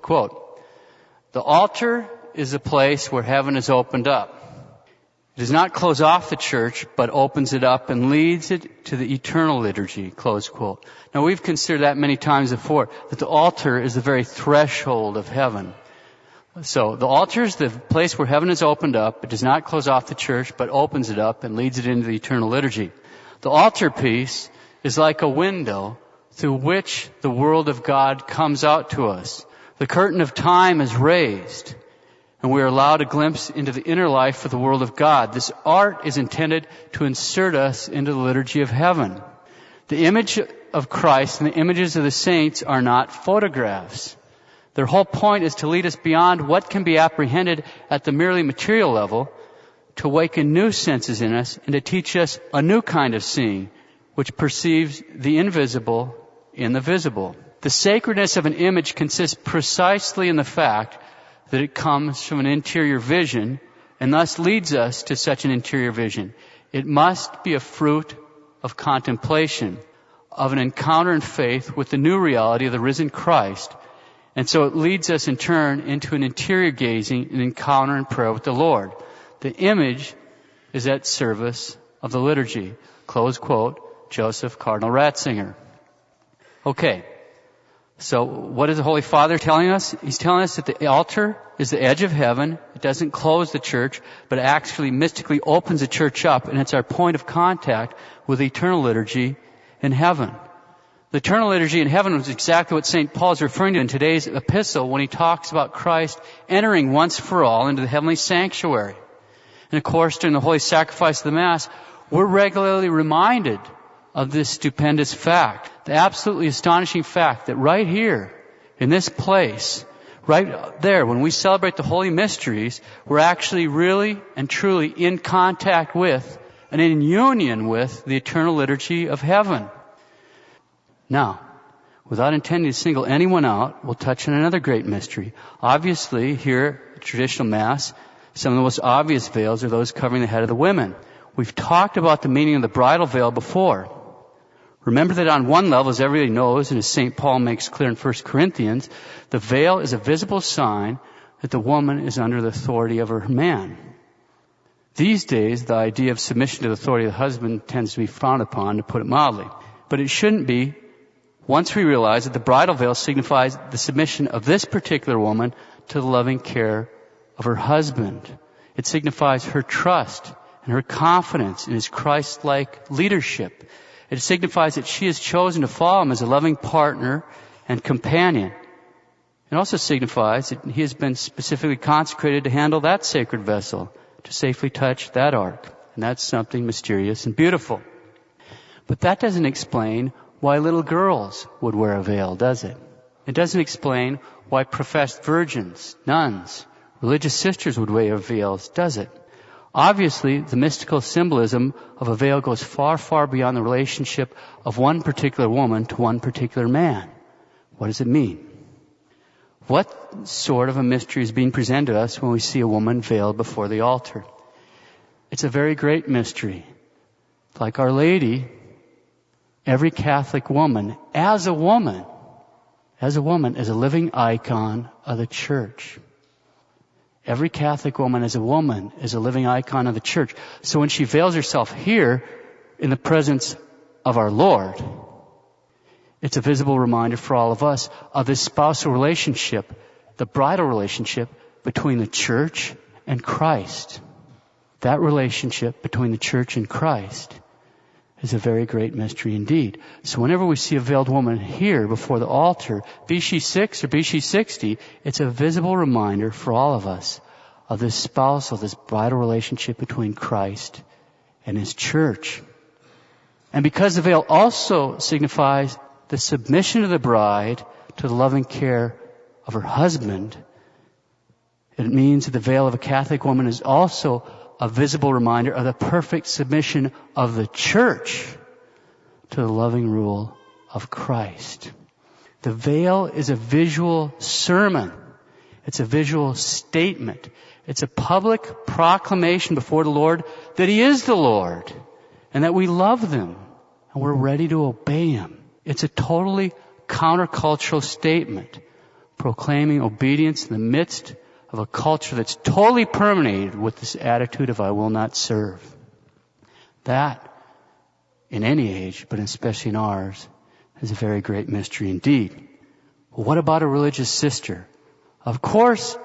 Quote, "The altar is a place where heaven is opened up. It does not close off the church, but opens it up and leads it to the eternal liturgy," close quote. Now, we've considered that many times before, that the altar is the very threshold of heaven. So, the altar is the place where heaven is opened up. It does not close off the church, but opens it up and leads it into the eternal liturgy. The altarpiece is like a window through which the world of God comes out to us. The curtain of time is raised, and we are allowed a glimpse into the inner life of the world of God. This art is intended to insert us into the liturgy of heaven. The image of Christ and the images of the saints are not photographs. Their whole point is to lead us beyond what can be apprehended at the merely material level, to awaken new senses in us, and to teach us a new kind of seeing, which perceives the invisible in the visible. The sacredness of an image consists precisely in the fact that it comes from an interior vision, and thus leads us to such an interior vision. It must be a fruit of contemplation, of an encounter in faith with the new reality of the risen Christ. And so it leads us in turn into an interior gazing, an encounter in prayer with the Lord. The image is at service of the liturgy. Close quote, Joseph Cardinal Ratzinger. Okay. So what is the Holy Father telling us? He's telling us that the altar is the edge of heaven. It doesn't close the church, but actually mystically opens the church up, and it's our point of contact with the eternal liturgy in heaven. The eternal liturgy in heaven was exactly what St. Paul is referring to in today's epistle when he talks about Christ entering once for all into the heavenly sanctuary. And of course, during the holy sacrifice of the Mass, we're regularly reminded of this stupendous fact, the absolutely astonishing fact that right here, in this place, right there, when we celebrate the holy mysteries, we're actually really and truly in contact with and in union with the eternal liturgy of heaven. Now, without intending to single anyone out, we'll touch on another great mystery. Obviously, here at traditional Mass, some of the most obvious veils are those covering the head of the women. We've talked about the meaning of the bridal veil before. Remember that on one level, as everybody knows, and as St. Paul makes clear in 1 Corinthians, the veil is a visible sign that the woman is under the authority of her man. These days, the idea of submission to the authority of the husband tends to be frowned upon, to put it mildly. But it shouldn't be, once we realize that the bridal veil signifies the submission of this particular woman to the loving care of her husband. It signifies her trust and her confidence in his Christ-like leadership. It signifies that she has chosen to follow him as a loving partner and companion. It also signifies that he has been specifically consecrated to handle that sacred vessel, to safely touch that ark. And that's something mysterious and beautiful. But that doesn't explain why little girls would wear a veil, does it? It doesn't explain why professed virgins, nuns, religious sisters would wear veils, does it? Obviously, the mystical symbolism of a veil goes far, far beyond the relationship of one particular woman to one particular man. What does it mean? What sort of a mystery is being presented to us when we see a woman veiled before the altar? It's a very great mystery. Like Our Lady, every Catholic woman, as a woman, is a living icon of the church. Every Catholic woman as a woman is a living icon of the church. So when she veils herself here in the presence of our Lord, it's a visible reminder for all of us of this spousal relationship, the bridal relationship between the church and Christ. That relationship between the church and Christ is a very great mystery indeed. So whenever we see a veiled woman here before the altar, be she 6 or be she 60, it's a visible reminder for all of us of this spousal, this bridal relationship between Christ and His church. And because the veil also signifies the submission of the bride to the loving care of her husband, it means that the veil of a Catholic woman is also a visible reminder of the perfect submission of the church to the loving rule of Christ. The veil is a visual sermon. It's a visual statement. It's a public proclamation before the Lord that He is the Lord and that we love Him and we're ready to obey Him. It's a totally countercultural statement, proclaiming obedience in the midst of a culture that's totally permeated with this attitude of I will not serve. That, in any age, but especially in ours, is a very great mystery indeed. Well, what about a religious sister? Of course,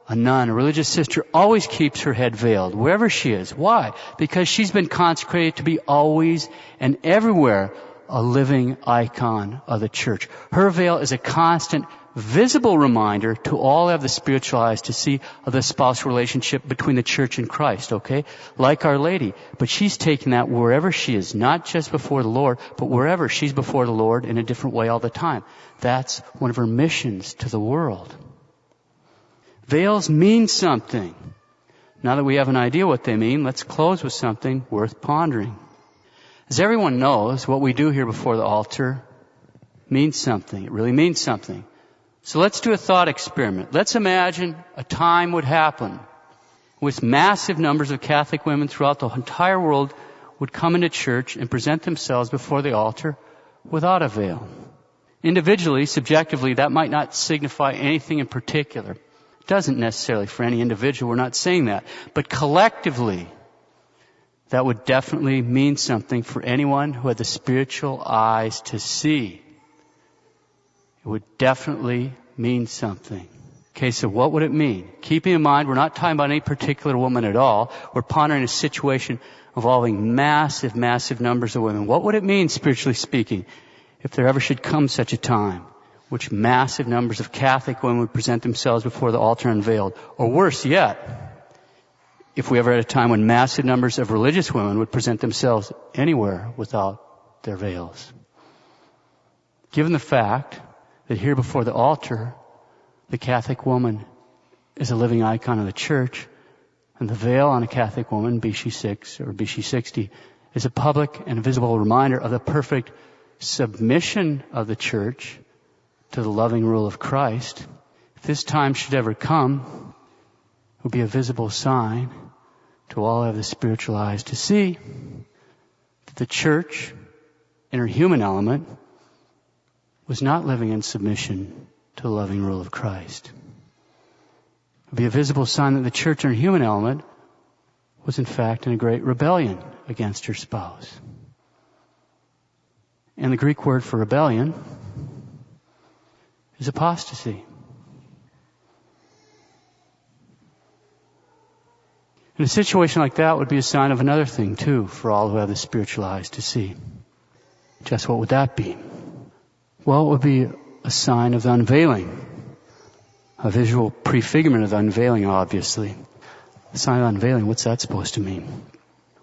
a nun, a religious sister, always keeps her head veiled, wherever she is. Why? Because she's been consecrated to be always and everywhere a living icon of the church. Her veil is a constant, visible reminder to all who have the spiritual eyes to see of the spousal relationship between the church and Christ, okay? Like Our Lady. But she's taking that wherever she is, not just before the Lord, but wherever she's before the Lord in a different way all the time. That's one of her missions to the world. Veils mean something. Now that we have an idea what they mean, let's close with something worth pondering. As everyone knows, what we do here before the altar means something. It really means something. So let's do a thought experiment. Let's imagine a time would happen with massive numbers of Catholic women throughout the entire world would come into church and present themselves before the altar without a veil. Individually, subjectively, that might not signify anything in particular. It doesn't necessarily for any individual. We're not saying that. But collectively, that would definitely mean something for anyone who had the spiritual eyes to see. It would definitely mean something. Okay, so what would it mean? Keeping in mind, we're not talking about any particular woman at all. We're pondering a situation involving massive, massive numbers of women. What would it mean, spiritually speaking, if there ever should come such a time which massive numbers of Catholic women would present themselves before the altar unveiled? Or worse yet, if we ever had a time when massive numbers of religious women would present themselves anywhere without their veils. Given the fact that here before the altar, the Catholic woman is a living icon of the church, and the veil on a Catholic woman, be she 6 or be she 60, is a public and visible reminder of the perfect submission of the church to the loving rule of Christ. If this time should ever come, it will be a visible sign to all who have the spiritual eyes to see that the church, in her human element, was not living in submission to the loving rule of Christ. It would be a visible sign that the church, in her human element, was in fact in a great rebellion against her spouse. And the Greek word for rebellion is apostasy. And a situation like that would be a sign of another thing, too, for all who have the spiritual eyes to see. Just what would that be? Well, it would be a sign of the unveiling. A visual prefigurement of the unveiling, obviously. The sign of the unveiling, what's that supposed to mean?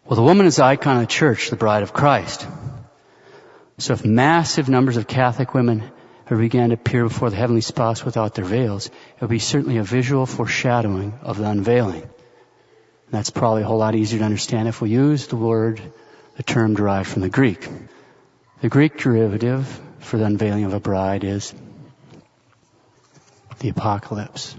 Well, the woman is the icon of the church, the bride of Christ. So if massive numbers of Catholic women have began to appear before the heavenly spouse without their veils, it would be certainly a visual foreshadowing of the unveiling. And that's probably a whole lot easier to understand if we use the term derived from the Greek. The Greek derivative for the unveiling of a bride is the apocalypse.